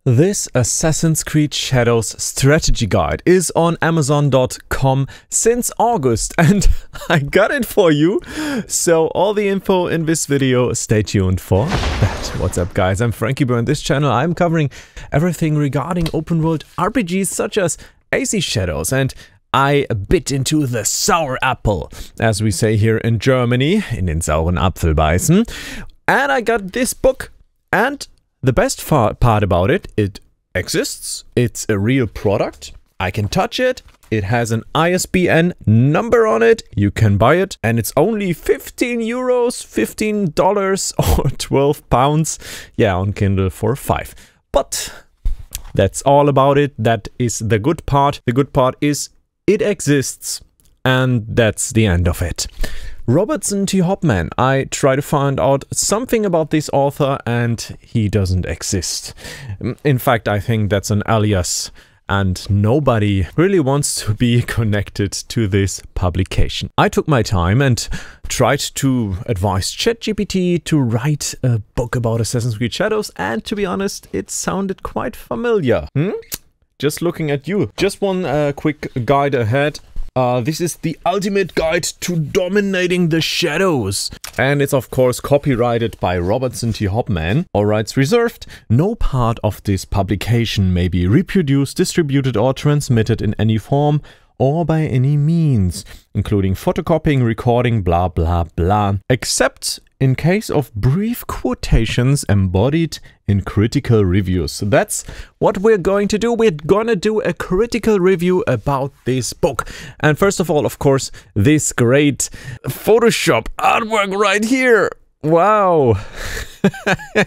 This Assassin's Creed Shadows strategy guide is on Amazon.com since August and I got it for you. So all the info in this video, stay tuned for that. What's up guys, I'm Franky Boy. On this channel I'm covering everything regarding open world RPGs such as AC Shadows, and I bit into the sour apple, as we say here in Germany, in den sauren Apfel beißen, and I got this book. And the best part about it, it exists, it's a real product, I can touch it, it has an ISBN number on it, you can buy it, and it's only 15 euros, $15 or 12 pounds, yeah, on Kindle for 5. But that's all about it, that is the good part. The good part is it exists, and that's the end of it. Robertson T. Hopman. I try to find out something about this author and he doesn't exist. In fact, I think that's an alias and nobody really wants to be connected to this publication. I took my time and tried to advise ChatGPT to write a book about Assassin's Creed Shadows, and to be honest, it sounded quite familiar. Just looking at you. Just one quick guide ahead. This is the ultimate guide to dominating the shadows. And it's of course copyrighted by Robertson T. Hopman. All rights reserved. No part of this publication may be reproduced, distributed or transmitted in any form or by any means, including photocopying, recording, blah blah blah, except in case of brief quotations embodied in critical reviews. So that's what we're going to do. We're gonna do a critical review about this book. And first of all, of course, this great Photoshop artwork right here. Wow.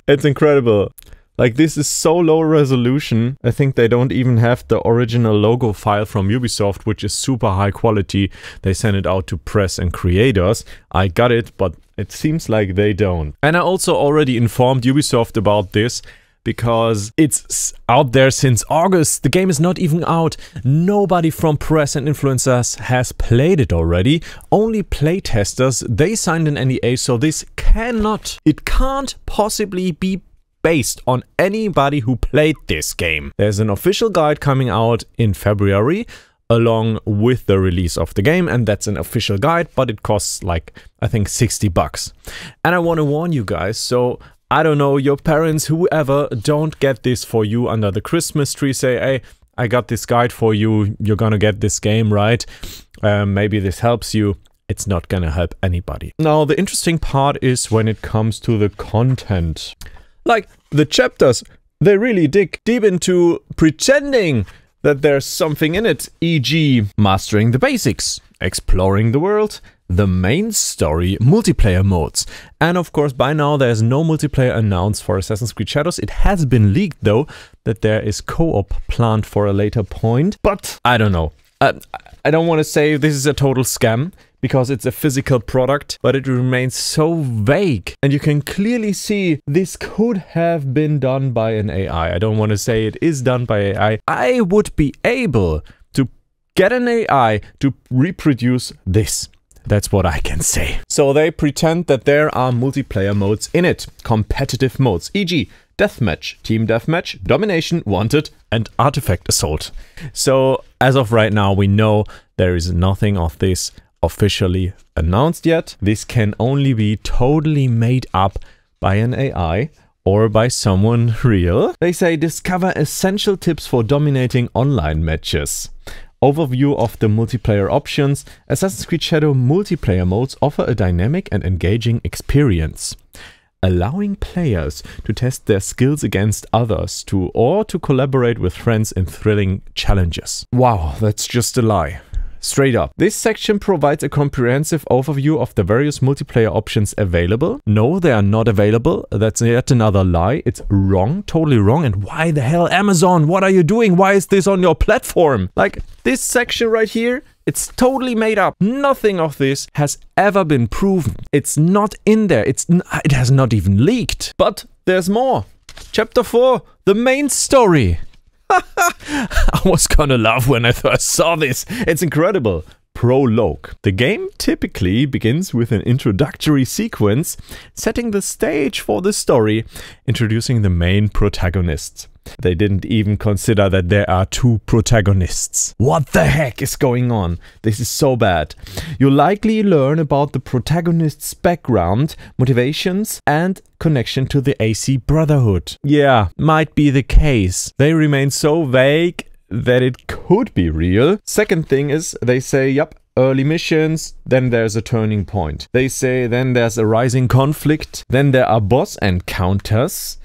It's incredible. Like, this is so low resolution, I think they don't even have the original logo file from Ubisoft, which is super high quality. They send it out to press and creators. I got it, but it seems like they don't. And I also already informed Ubisoft about this, because it's out there since August. The game is not even out. Nobody from press and influencers has played it already. Only playtesters. They signed an NDA, so this it can't possibly be based on anybody who played this game. There's an official guide coming out in February along with the release of the game, and that's an official guide, but it costs like, I think, 60 bucks. And I want to warn you guys, so I don't know, your parents, whoever, don't get this for you under the Christmas tree. Say, hey, I got this guide for you, you're gonna get this game, right? Maybe this helps you. It's not gonna help anybody. Now, the interesting part is when it comes to the content. Like, the chapters, they really dig deep into pretending that there's something in it, e.g. mastering the basics, exploring the world, the main story, multiplayer modes. And of course, by now there's no multiplayer announced for Assassin's Creed Shadows. It has been leaked though, that there is co-op planned for a later point, but I don't know. I don't want to say this is a total scam, because it's a physical product, but it remains so vague. And you can clearly see this could have been done by an AI. I don't want to say it is done by AI. I would be able to get an AI to reproduce this. That's what I can say. So they pretend that there are multiplayer modes in it. Competitive modes, e.g. Deathmatch, Team Deathmatch, Domination, Wanted, and Artifact Assault. So as of right now, we know there is nothing of this officially announced yet. This can only be totally made up by an AI or by someone real. They say discover essential tips for dominating online matches. Overview of the multiplayer options. Assassin's Creed Shadow multiplayer modes offer a dynamic and engaging experience, allowing players to test their skills against others or to collaborate with friends in thrilling challenges. Wow, that's just a lie. Straight up. This section provides a comprehensive overview of the various multiplayer options available. No, they are not available. That's yet another lie. It's wrong, totally wrong. And why the hell, Amazon? What are you doing? Why is this on your platform? Like, this section right here, it's totally made up. Nothing of this has ever been proven. It's not in there. It has not even leaked. But there's more. Chapter 4, the main story. I was gonna laugh when I first saw this. It's incredible. Prologue. The game typically begins with an introductory sequence, setting the stage for the story, introducing the main protagonists. They didn't even consider that there are 2 protagonists. What the heck is going on? This is so bad. You'll likely learn about the protagonist's background, motivations, and connection to the AC Brotherhood. Yeah, might be the case. They remain so vague that it could be real. Second thing is, they say, yep, early missions, then there's a turning point. They say then there's a rising conflict, then there are boss encounters,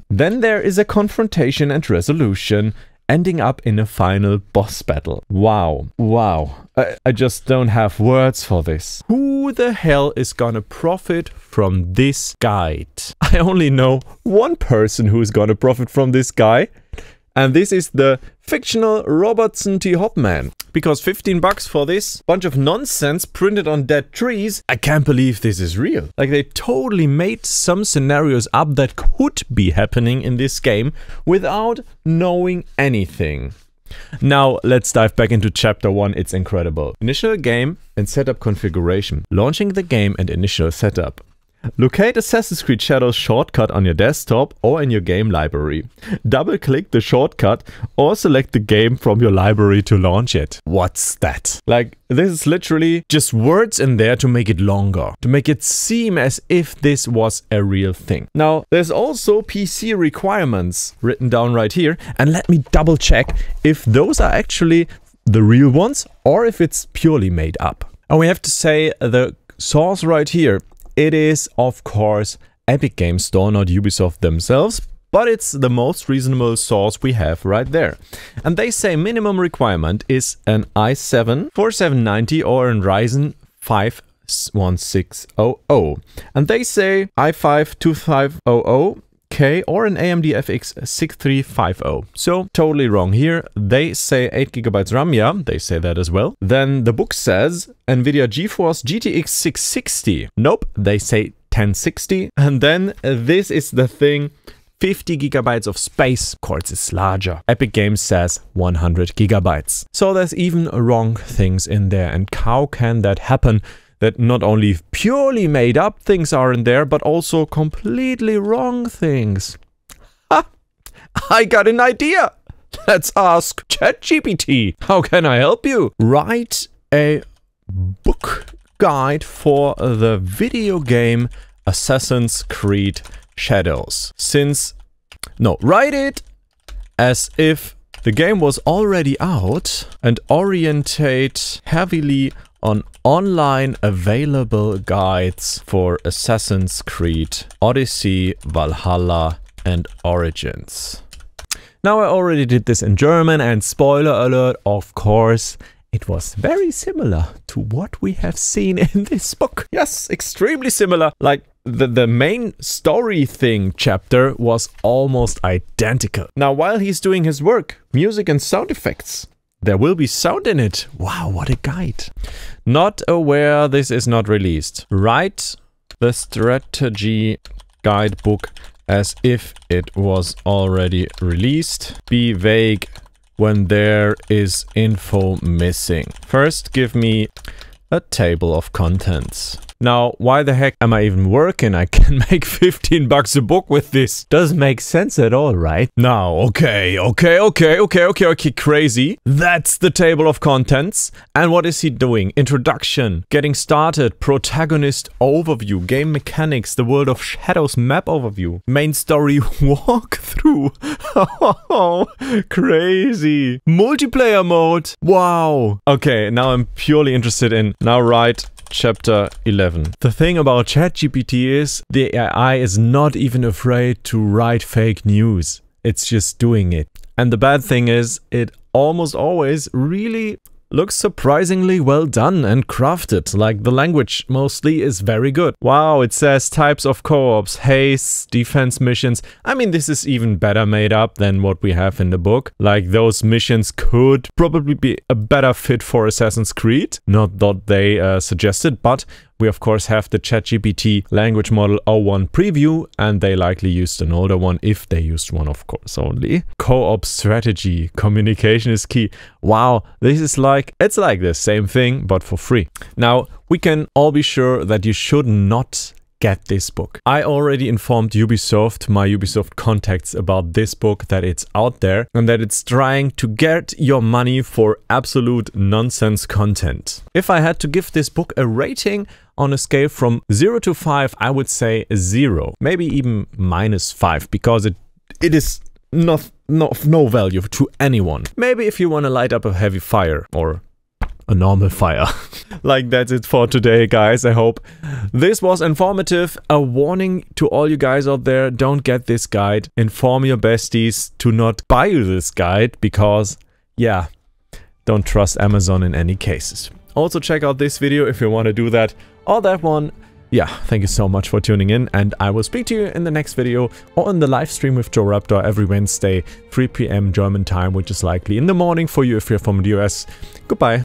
then there is a confrontation and resolution, ending up in a final boss battle. Wow. Wow. I just don't have words for this. Who the hell is gonna profit from this guide? I only know one person who is gonna profit from this guy. And this is the fictional Robertson T. Hopman. Because 15 bucks for this bunch of nonsense printed on dead trees, I can't believe this is real. Like, they totally made some scenarios up that could be happening in this game without knowing anything. Now, let's dive back into chapter 1. It's incredible. Initial game and setup configuration. Launching the game and initial setup. Locate Assassin's Creed Shadows shortcut on your desktop or in your game library. Double-click the shortcut or select the game from your library to launch it. What's that? Like, this is literally just words in there to make it longer, to make it seem as if this was a real thing. Now, there's also PC requirements written down right here, and let me double check if those are actually the real ones or if it's purely made up. And we have to say the source right here. It is, of course, Epic Games Store, not Ubisoft themselves, but it's the most reasonable source we have right there. And they say minimum requirement is an i7 4790 or an Ryzen 5 1600. And they say i5 2500K or an AMD FX 6350. So totally wrong here. They say 8 GB RAM, yeah, they say that as well. Then the book says NVIDIA GeForce GTX 660. Nope, they say 1060. And then this is the thing, 50 GB of space. Of course, it's larger. Epic Games says 100 GB. So there's even wrong things in there. And how can that happen? That not only purely made up things are in there, but also completely wrong things. Ha! I got an idea! Let's ask ChatGPT. How can I help you? Write a book guide for the video game Assassin's Creed Shadows. Write it as if the game was already out and orientate heavily on online available guides for Assassin's Creed Odyssey, Valhalla and Origins. Now, I already did this in German, and spoiler alert, of course, it was very similar to what we have seen in this book. Yes, extremely similar. Like, the main story thing chapter was almost identical. Now, while he's doing his work, music and sound effects, there will be sound in it. Wow, what a guide. Not aware this is not released. Write the strategy guidebook as if it was already released. Be vague when there is info missing. First, give me a table of contents. Now, why the heck am I even working? I can make 15 bucks a book with this. Doesn't make sense at all, right? Now, okay, crazy. That's the table of contents. And what is he doing? Introduction, getting started, protagonist overview, game mechanics, the World of Shadows map overview, main story walkthrough. Oh, crazy. Multiplayer mode. Wow. Okay, now I'm purely interested in, now write Chapter 11. The thing about ChatGPT is the AI is not even afraid to write fake news. It's just doing it. And the bad thing is it almost always really looks surprisingly well done and crafted. Like, the language mostly is very good. Wow, it says types of co-ops, haste, defense missions. I mean, this is even better made up than what we have in the book. Like, those missions could probably be a better fit for Assassin's Creed. Not that they suggested, but We of course have the ChatGPT language model 01 preview, and they likely used an older one if they used one, of course, only. Co-op strategy, communication is key. Wow, this is like, it's like the same thing, but for free. Now, we can all be sure that you should not get this book. I already informed Ubisoft, my Ubisoft contacts, about this book, that it's out there and that it's trying to get your money for absolute nonsense content. If I had to give this book a rating on a scale from 0 to 5, I would say a 0, maybe even -5, because it is no value to anyone. Maybe if you want to light up a heavy fire or a normal fire. Like, that's it for today, guys. I hope this was informative. A warning to all you guys out there, don't get this guide. Inform your besties to not buy you this guide, because, yeah, don't trust Amazon in any cases. Also, check out this video if you want to do that, or that one. Yeah, thank you so much for tuning in, and I will speak to you in the next video or in the live stream with Joe Raptor every Wednesday, 3 PM German time, which is likely in the morning for you if you're from the US. Goodbye.